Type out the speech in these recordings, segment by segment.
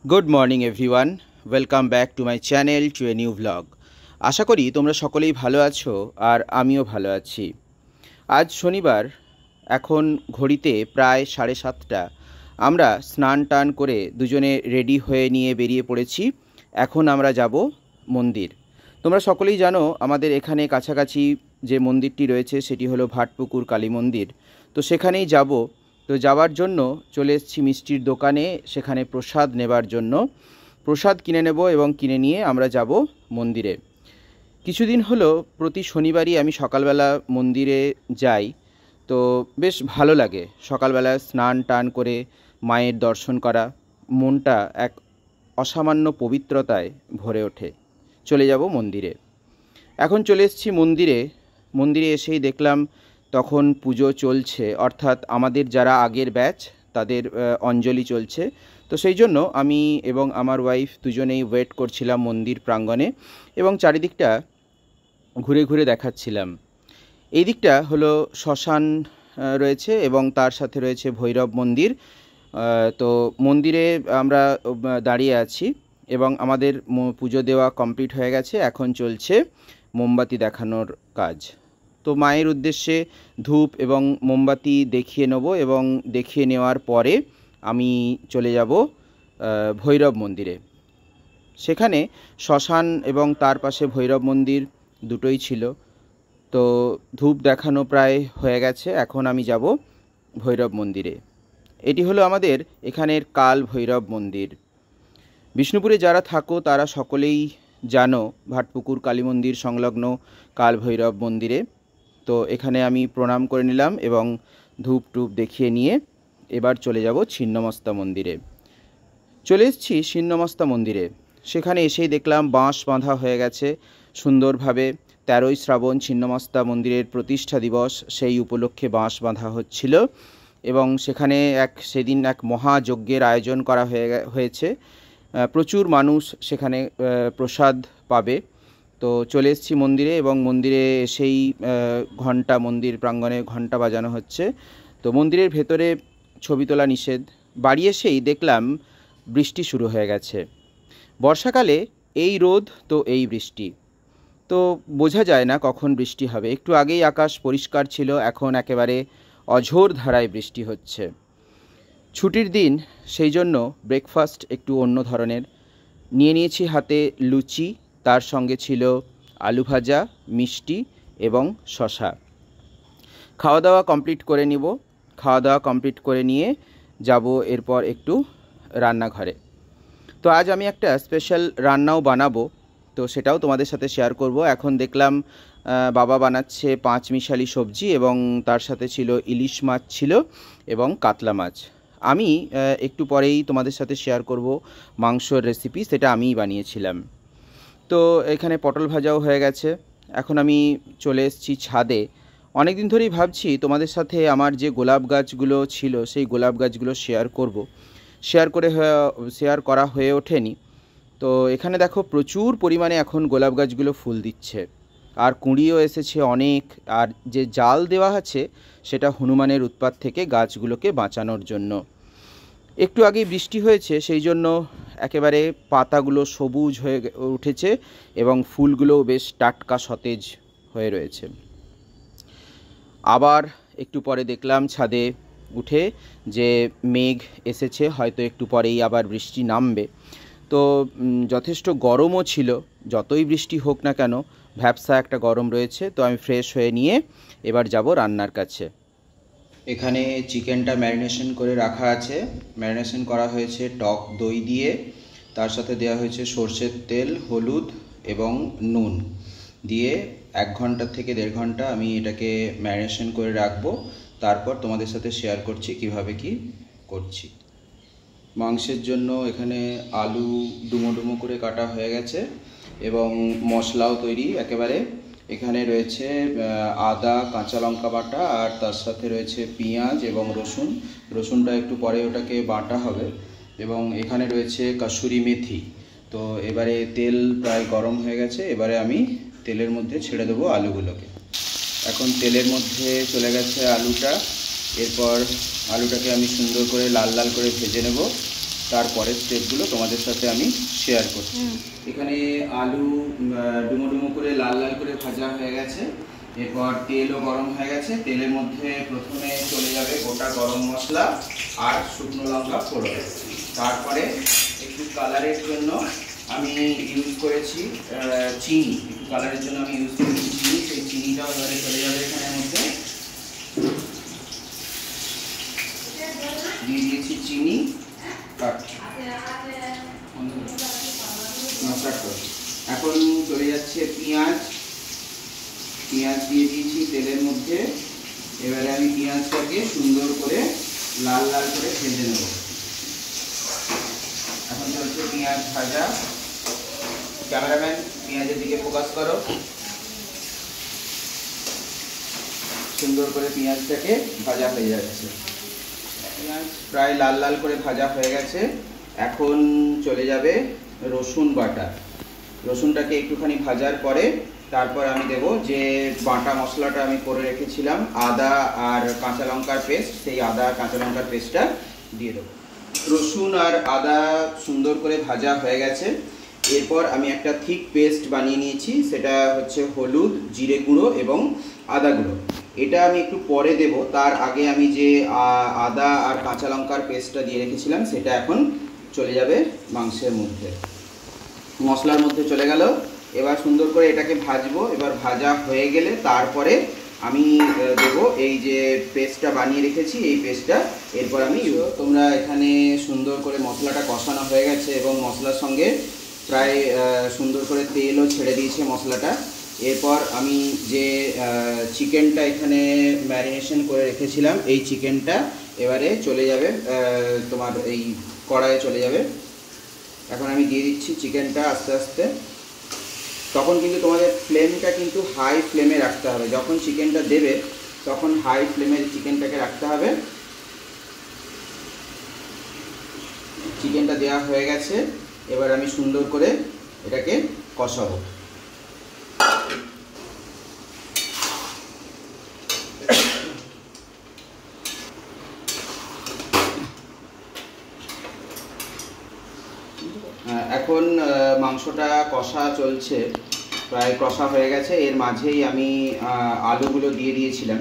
Good morning everyone welcome back to my channel to a new blog. আশা করি তোমরা সকলেই ভালো আছো আর আমিও ভালো আছি। আজ শনিবার, এখন ঘড়িতে প্রায় 7:30। আমরা স্নান টান করে দুজনে রেডি হয়ে নিয়ে বেরিয়ে পড়েছি। এখন আমরা যাব মন্দির। তোমরা সকলেই জানো আমাদের এখানে কাছাকাছি যে মন্দিরটি রয়েছে সেটি হলো ভাটপুকুর কালী মন্দির। তো সেখানেই যাব। তো যাওয়ার জন্য চলে এসেছি মিষ্টির দোকানে, সেখানে প্রসাদ নেবার জন্য। প্রসাদ কিনে নেব এবং কিনে নিয়ে আমরা যাব মন্দিরে। কিছুদিন হলো প্রতি শনিবারই আমি সকালবেলা মন্দিরে যাই। তো বেশ ভালো লাগে সকালবেলা স্নান টান করে মায়ের দর্শন করা, মনটা এক অসামান্য পবিত্রতায় ভরে ওঠে। চলে যাব মন্দিরে। এখন চলে এসেছি মন্দিরে। মন্দিরে এসেই দেখলাম তখন পুজো চলছে, অর্থাৎ আমাদের যারা আগের ব্যাচ তাদের অঞ্জলি চলছে। তো সেই জন্য আমি এবং আমার ওয়াইফ দুজনেই ওয়েট করছিলাম মন্দির প্রাঙ্গণে এবং চারিদিকটা ঘুরে ঘুরে দেখাচ্ছিলাম। এই দিকটা হলো শ্মশান রয়েছে এবং তার সাথে রয়েছে ভৈরব মন্দির। তো মন্দিরে আমরা দাঁড়িয়ে আছি এবং আমাদের পুজো দেওয়া কমপ্লিট হয়ে গেছে। এখন চলছে মোমবাতি দেখানোর কাজ। তো মায়ের উদ্দেশ্যে ধূপ এবং মোমবাতি দেখিয়ে নেব এবং দেখিয়ে নেওয়ার পরে আমি চলে যাব ভৈরব মন্দিরে। সেখানে শ্মশান এবং তার পাশে ভৈরব মন্দির দুটোই ছিল। তো ধূপ দেখানো প্রায় হয়ে গেছে, এখন আমি যাব ভৈরব মন্দিরে। এটি হলো আমাদের এখানের কাল ভৈরব মন্দির। বিষ্ণুপুরে যারা থাকো তারা সকলেই জানো ভাটপুকুর কালী মন্দির সংলগ্ন কাল ভৈরব মন্দিরে। তো এখানে আমি প্রণাম করে নিলাম এবং ধূপ টুপ দেখিয়ে নিয়ে এবার চলে যাব ছিন্নমস্তা মন্দিরে। চলে এসেছি ছিন্নমস্তা মন্দিরে। সেখানে এসেই দেখলাম বাঁশ বাঁধা হয়ে গেছে সুন্দরভাবে। 13ই শ্রাবণ ছিন্নমস্তা মন্দিরের প্রতিষ্ঠা দিবস, সেই উপলক্ষে বাঁশ বাঁধা হচ্ছিল এবং সেখানে সেদিন এক মহাযজ্ঞের আয়োজন করা হয়েছে। প্রচুর মানুষ সেখানে প্রসাদ পাবে। তো চলে এসেছি মন্দিরে এবং মন্দিরে এসেই ঘণ্টা, মন্দির প্রাঙ্গণে ঘণ্টা বাজানো হচ্ছে। তো মন্দিরের ভেতরে ছবি তোলা নিষেধ। বাড়ি এসেই দেখলাম বৃষ্টি শুরু হয়ে গেছে। বর্ষাকালে এই রোদ তো এই বৃষ্টি, তো বোঝা যায় না কখন বৃষ্টি হবে। একটু আগেই আকাশ পরিষ্কার ছিল, এখন একেবারে অঝোর ধারায় বৃষ্টি হচ্ছে। ছুটির দিন, সেই জন্য ব্রেকফাস্ট একটু অন্য ধরনের নিয়ে নিয়েছি। হাতে লুচি, তার সঙ্গে ছিল আলু ভাজা, মিষ্টি এবং শসা। খাওয়া দাওয়া কমপ্লিট করে নিব। খাওয়া দাওয়া কমপ্লিট করে নিয়ে যাব এরপর একটু রান্নাঘরে। তো আজ আমি একটা স্পেশাল রান্নাও বানাবো, তো সেটাও তোমাদের সাথে শেয়ার করব। এখন দেখলাম বাবা বানাচ্ছে পাঁচমিশালি সবজি এবং তার সাথে ছিল ইলিশ মাছ ছিল এবং কাতলা মাছ। আমি একটু পরেই তোমাদের সাথে শেয়ার করব মাংসর রেসিপি, সেটা আমিই বানিয়েছিলাম। তো এখানে পটল ভাজাও হয়ে গেছে। এখন আমি চলে এসেছি ছাদে। অনেক দিন ধরেই ভাবছি তোমাদের সাথে আমার যে গোলাপ গাছগুলো ছিল সেই গোলাপ গাছগুলো শেয়ার করা হয়ে ওঠেনি। তো এখানে দেখো প্রচুর পরিমাণে এখন গোলাপ গাছগুলো ফুল দিচ্ছে আর কুঁড়িও এসেছে অনেক। আর যে জাল দেওয়া আছে সেটা হনুমানের উৎপাত থেকে গাছগুলোকে বাঁচানোর জন্য। একটু আগেই বৃষ্টি হয়েছে, সেই জন্য একেবারে পাতাগুলো সবুজ হয়ে উঠেছে এবং ফুলগুলোও বেশ টাটকা সতেজ হয়ে রয়েছে। আবার একটু পরে দেখলাম ছাদে উঠে যে মেঘ এসেছে, হয়তো একটু পরেই আবার বৃষ্টি নামবে। তো যথেষ্ট গরমও ছিল, যতই বৃষ্টি হোক না কেন ভ্যাপসা একটা গরম রয়েছে। তো আমি ফ্রেশ হয়ে নিয়ে এবার যাব রান্নার কাছে। এখানে চিকেনটা ম্যারিনেশন করে রাখা আছে। ম্যারিনেশন করা হয়েছে টক দই দিয়ে, তার সাথে দেওয়া হয়েছে সর্ষের তেল, হলুদ এবং নুন দিয়ে 1 ঘন্টা থেকে 1.5 ঘন্টা আমি এটাকে ম্যারিনেশন করে রাখবো। তারপর তোমাদের সাথে শেয়ার করছি কিভাবে কি করছি। মাংসের জন্য এখানে আলু ডুমো ডুমো করে কাটা হয়ে গেছে এবং মশলাও তৈরি একেবারে। এখানে রয়েছে আদা, কাঁচা লঙ্কা বাটা আর তার সাথে রয়েছে পেঁয়াজ এবং রসুনটা একটু পরে ওটাকে বাটা হবে। এবং এখানে রয়েছে কাসুরি মেথি। তো এবারে তেল প্রায় গরম হয়ে গেছে, এবারে আমি তেলের মধ্যে ছেড়ে দেবো আলুগুলোকে। এখন তেলের মধ্যে চলে গেছে আলুটা। এরপর আলুটাকে আমি সুন্দর করে লাল লাল করে ভেজে নেব। তারপরের স্টেপগুলো তোমাদের সাথে আমি শেয়ার করছি। এখানে আলু ডুমো ডুমো করে লাল লাল করে ভাজা হয়ে গেছে। এরপর তেলও গরম হয়ে গেছে। তেলের মধ্যে প্রথমে চলে যাবে গোটা গরম মশলা আর শুকনো লঙ্কা ফোড়ন। তারপরে একটু কালারের জন্য আমি ইউজ করেছি চিনি। একটু কালারের জন্য আমি ইউজ করেছি চিনি। সেই চিনিটাও এবারে চলে যাবে এখানের মধ্যে। দিয়ে দিয়েছি চিনি। এখন চলে যাচ্ছে পেঁয়াজ। পেঁয়াজ দিয়ে দিয়েছি তেলের মধ্যে। এবারে আমি পেঁয়াজটাকে সুন্দর করে লাল লাল করে ভেজে নেব। এখন চলছে পেঁয়াজ ভাজা। ক্যামেরাম্যান পেঁয়াজের দিকে ফোকাস করো। সুন্দর করে পেঁয়াজটাকে ভাজা হয়ে যাচ্ছে। পেঁয়াজ প্রায় লাল লাল করে ভাজা হয়ে গেছে। এখন চলে যাবে রসুন বাটা। রসুনটাকে একটুখানি ভাজার পরে তারপর আমি দেব যে বাটা মশলাটা আমি করে রেখেছিলাম, আদা আর কাঁচা লঙ্কার পেস্ট, সেই আদা কাঁচা লঙ্কার পেস্টটা দিয়ে দেবো। রসুন আর আদা সুন্দর করে ভাজা হয়ে গেছে। এরপর আমি একটা থিক পেস্ট বানিয়ে নিয়েছি, সেটা হচ্ছে হলুদ, জিরে গুঁড়ো এবং আদা গুঁড়ো। এটা আমি একটু পরে দেব। তার আগে আমি যে আদা আর কাঁচা লঙ্কার পেস্টটা দিয়ে রেখেছিলাম সেটা এখন চলে যাবে মাংসের মধ্যে, মশলার মধ্যে চলে গেল। এবার সুন্দর করে এটাকে ভাজবো। এবার ভাজা হয়ে গেলে তারপরে আমি দেব এই যে পেস্টটা বানিয়ে রেখেছি, এই পেস্টটা এরপর আমি তোমরা এখানে সুন্দর করে মশলাটা কষানো হয়ে গেছে এবং মশলার সঙ্গে প্রায় সুন্দর করে তেলও ছেড়ে দিয়েছে মশলাটা। এরপর আমি যে চিকেনটা এখানে ম্যারিনেশন করে রেখেছিলাম, এই চিকেনটা এবারে চলে যাবে তোমার এই কড়াইয়ে চলে যাবে। এখন আমি দিয়ে দিচ্ছি চিকেনটা আস্তে আস্তে। তখন কিন্তু তোমাদের ফ্লেমটা কিন্তু হাই ফ্লেমে রাখতে হবে। যখন চিকেনটা দেবে তখন হাই ফ্লেমে চিকেনটাকে রাখতে হবে। চিকেনটা দেওয়া হয়ে গেছে। এবার আমি সুন্দর করে এটাকে কষাবো। এখন মাংসটা কষা চলছে, প্রায় কষা হয়ে গেছে। এর মাঝেই আমি আলুগুলো দিয়ে দিয়েছিলাম।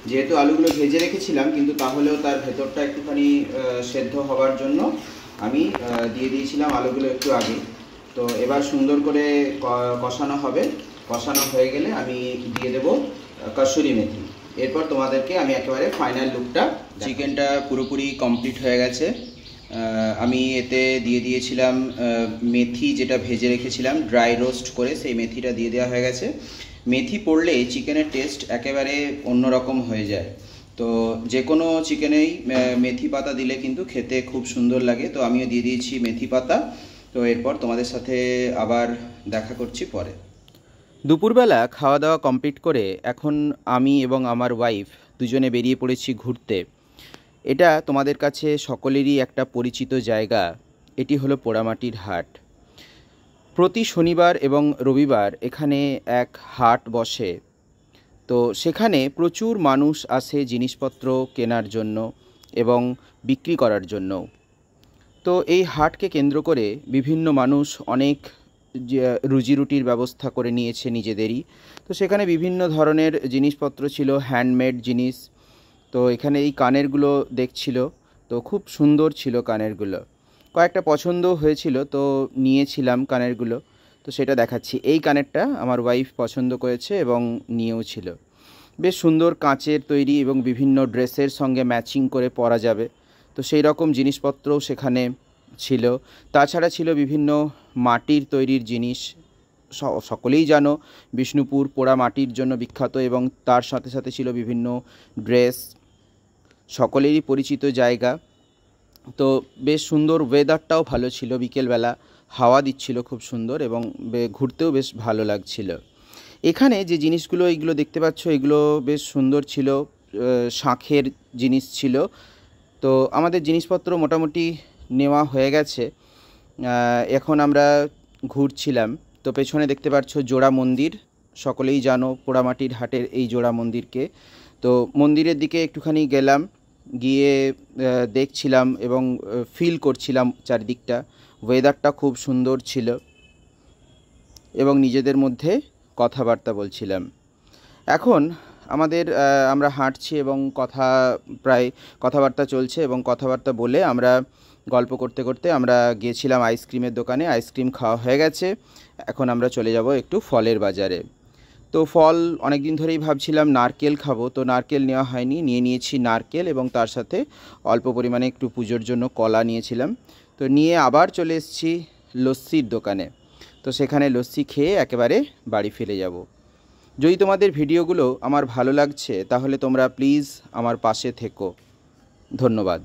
যেহেতু আলুগুলো ভেজে রেখেছিলাম কিন্তু তাহলেও তার ভেতরটা একটুখানি সেদ্ধ হওয়ার জন্য আমি দিয়ে দিয়েছিলাম আলুগুলো একটু আগে। তো এবার সুন্দর করে কষানো হবে। কষানো হয়ে গেলে আমি দিয়ে দেব কসুরি মেথি। এরপর তোমাদেরকে আমি একেবারে ফাইনাল লুকটা। চিকেনটা পুরোপুরি কমপ্লিট হয়ে গেছে। আমি এতে দিয়ে দিয়েছিলাম মেথি, যেটা ভেজে রেখেছিলাম ড্রাই রোস্ট করে, সেই মেথিটা দিয়ে দেওয়া হয়ে গেছে। মেথি পড়লে চিকেনের টেস্ট একেবারে অন্যরকম হয়ে যায়। তো যে কোনো চিকেনেই মেথি পাতা দিলে কিন্তু খেতে খুব সুন্দর লাগে। তো আমিও দিয়ে দিয়েছি মেথি পাতা। তো এরপর তোমাদের সাথে আবার দেখা করছি পরে। দুপুরবেলা খাওয়া দাওয়া কমপ্লিট করে এখন আমি এবং আমার ওয়াইফ দুজনে বেরিয়ে পড়েছি ঘুরতে। এটা তোমাদের কাছে সকলেরই একটা পরিচিত জায়গা। এটি হলো পোড়ামাটির হাট। প্রতি শনিবার এবং রবিবার এখানে এক হাট বসে। তো সেখানে প্রচুর মানুষ আসে জিনিসপত্র কেনার জন্য এবং বিক্রি করার জন্য। তো এই হাটকে কেন্দ্র করে বিভিন্ন মানুষ অনেক রুজিরুটির ব্যবস্থা করে নিয়েছে নিজেদেরই। তো সেখানে বিভিন্ন ধরনের জিনিসপত্র ছিল, হ্যান্ডমেড জিনিস। তো এখানে এই কানেরগুলো দেখছিল, তো খুব সুন্দর ছিল কানেরগুলো। কয়েকটা পছন্দ হয়েছিল, তো নিয়েছিলাম কানেরগুলো। তো সেটা দেখাচ্ছি। এই কানেরটা আমার ওয়াইফ পছন্দ করেছে এবং নিয়েও ছিল। বেশ সুন্দর, কাঁচের তৈরি এবং বিভিন্ন ড্রেসের সঙ্গে ম্যাচিং করে পরা যাবে। তো সেই রকম জিনিসপত্রও সেখানে ছিল। তাছাড়া ছিল বিভিন্ন মাটির তৈরির জিনিস। সকলেই জানো বিষ্ণুপুর পোড়া মাটির জন্য বিখ্যাত, এবং তার সাথে সাথে ছিল বিভিন্ন ড্রেস, সকলেরই পরিচিত জায়গা। তো বেশ সুন্দর, ওয়েদারটাও ভালো ছিল, বিকেলবেলা হাওয়া দিচ্ছিল খুব সুন্দর এবং ঘুরতেও বেশ ভালো লাগছিল। এখানে যে জিনিসগুলো এইগুলো দেখতে পাচ্ছ, এগুলো বেশ সুন্দর ছিল, শাঁখের জিনিস ছিল। তো আমাদের জিনিসপত্র মোটামুটি নেওয়া হয়ে গেছে। এখন আমরা ঘুরছিলাম। তো পেছনে দেখতে পাচ্ছ জোড়া মন্দির। সকলেই জানো পোড়ামাটির হাটের এই জোড়া মন্দিরকে। তো মন্দিরের দিকে একটুখানি গেলাম। গিয়ে দেখছিলাম এবং ফিল করছিলাম চারিদিকটা। ওয়েদারটা খুব সুন্দর ছিল এবং নিজেদের মধ্যে কথাবার্তা বলছিলাম। এখন আমরা হাঁটছি এবং প্রায় কথাবার্তা চলছে এবং কথাবার্তা বলে আমরা গল্প করতে করতে আমরা গিয়েছিলাম আইসক্রিমের দোকানে। আইসক্রিম খাওয়া হয়ে গেছে, এখন আমরা চলে যাব একটু ফলের বাজারে। তো ফল অনেক দিন ধরেই ভাবছিলাম নারকেল খাবো, তো নারকেল নেওয়া হয়নি, নিয়েছি নারকেল এবং তার সাথে অল্প পরিমাণে একটু পুজোর জন্য কলা নিয়েছিলাম। তো নিয়ে আবার চলে এসেছি লস্যির দোকানে। তো সেখানে লস্যি খেয়ে একেবারে বাড়ি ফিরে যাব। যদি তোমাদের ভিডিওগুলো আমার ভালো লাগছে তাহলে তোমরা প্লিজ আমার পাশে থেকো। ধন্যবাদ।